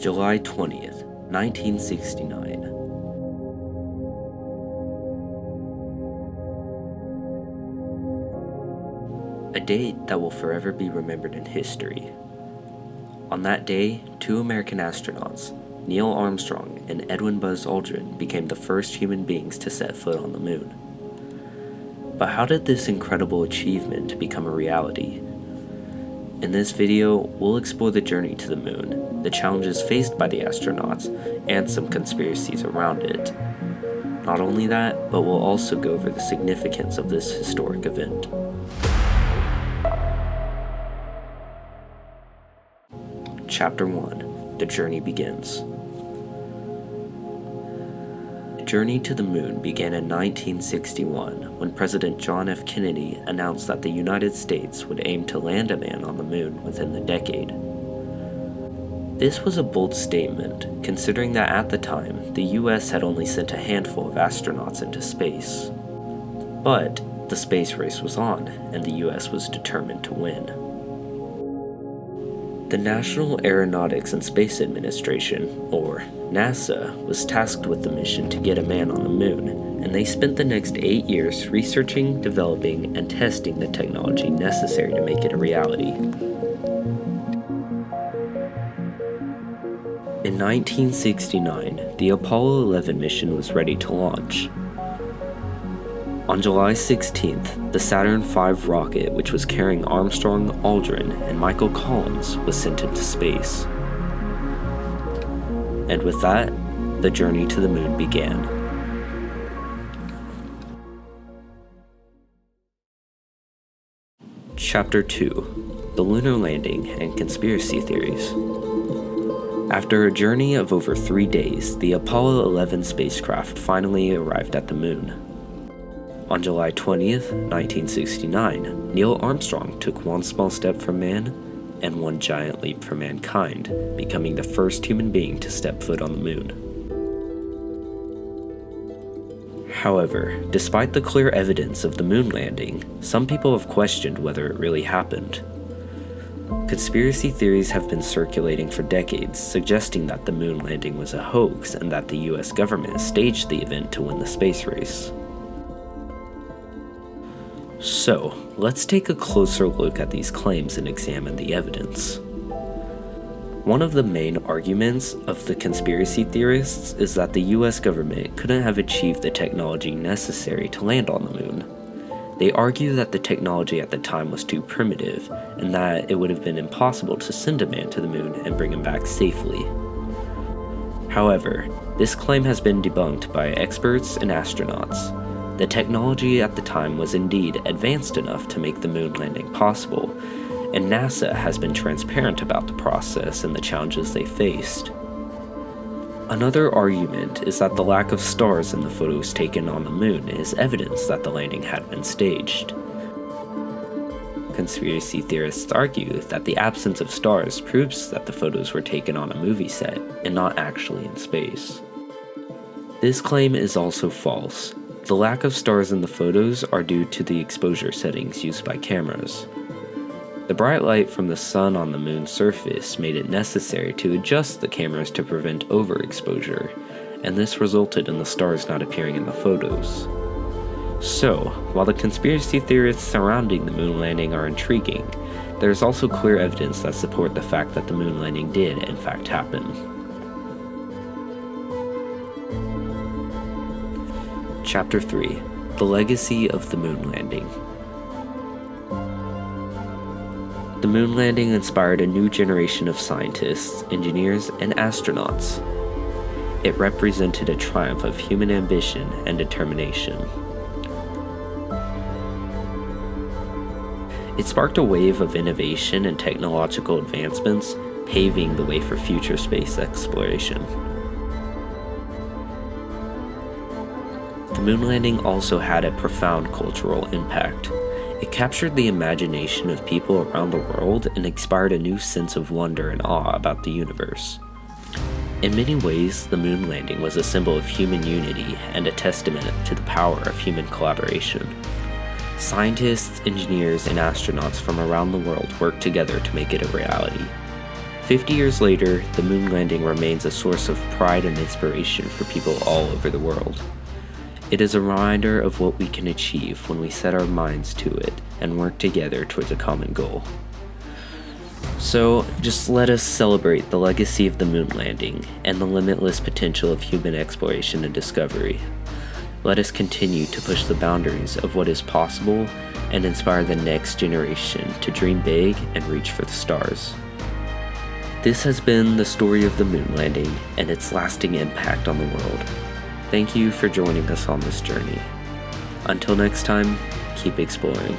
July 20th, 1969. A date that will forever be remembered in history. On that day, two American astronauts, Neil Armstrong and Edwin Buzz Aldrin, became the first human beings to set foot on the moon. But how did this incredible achievement become a reality? In this video, we'll explore the journey to the moon, the challenges faced by the astronauts, and some conspiracies around it. Not only that, but we'll also go over the significance of this historic event. Chapter 1. The Journey Begins. The journey to the moon began in 1961 when President John F. Kennedy announced that the United States would aim to land a man on the moon within the decade. This was a bold statement, considering that at the time, the US had only sent a handful of astronauts into space. But the space race was on, and the US was determined to win. The National Aeronautics and Space Administration, or NASA, was tasked with the mission to get a man on the moon, and they spent the next 8 years researching, developing, and testing the technology necessary to make it a reality. In 1969, the Apollo 11 mission was ready to launch. On July 16th, the Saturn V rocket, which was carrying Armstrong, Aldrin, and Michael Collins, was sent into space. And with that, the journey to the moon began. Chapter 2. The Lunar Landing and Conspiracy Theories. After a journey of over 3 days, the Apollo 11 spacecraft finally arrived at the moon. On July 20th, 1969, Neil Armstrong took one small step for man and one giant leap for mankind, becoming the first human being to step foot on the moon. However, despite the clear evidence of the moon landing, some people have questioned whether it really happened. Conspiracy theories have been circulating for decades, suggesting that the moon landing was a hoax and that the US government staged the event to win the space race. So, let's take a closer look at these claims and examine the evidence. One of the main arguments of the conspiracy theorists is that the US government couldn't have achieved the technology necessary to land on the moon. They argue that the technology at the time was too primitive, and that it would have been impossible to send a man to the moon and bring him back safely. However, this claim has been debunked by experts and astronauts. The technology at the time was indeed advanced enough to make the moon landing possible, and NASA has been transparent about the process and the challenges they faced. Another argument is that the lack of stars in the photos taken on the moon is evidence that the landing had been staged. Conspiracy theorists argue that the absence of stars proves that the photos were taken on a movie set and not actually in space. This claim is also false. The lack of stars in the photos are due to the exposure settings used by cameras. The bright light from the sun on the moon's surface made it necessary to adjust the cameras to prevent overexposure, and this resulted in the stars not appearing in the photos. So, while the conspiracy theories surrounding the moon landing are intriguing, there is also clear evidence that support the fact that the moon landing did in fact happen. Chapter 3. The Legacy of the Moon Landing. The moon landing inspired a new generation of scientists, engineers, and astronauts. It represented a triumph of human ambition and determination. It sparked a wave of innovation and technological advancements, paving the way for future space exploration. The moon landing also had a profound cultural impact. It captured the imagination of people around the world and inspired a new sense of wonder and awe about the universe. In many ways, the moon landing was a symbol of human unity and a testament to the power of human collaboration. Scientists, engineers, and astronauts from around the world worked together to make it a reality. 50 years later, the moon landing remains a source of pride and inspiration for people all over the world. It is a reminder of what we can achieve when we set our minds to it and work together towards a common goal. So, just let us celebrate the legacy of the moon landing and the limitless potential of human exploration and discovery. Let us continue to push the boundaries of what is possible and inspire the next generation to dream big and reach for the stars. This has been the story of the moon landing and its lasting impact on the world. Thank you for joining us on this journey. Until next time, keep exploring.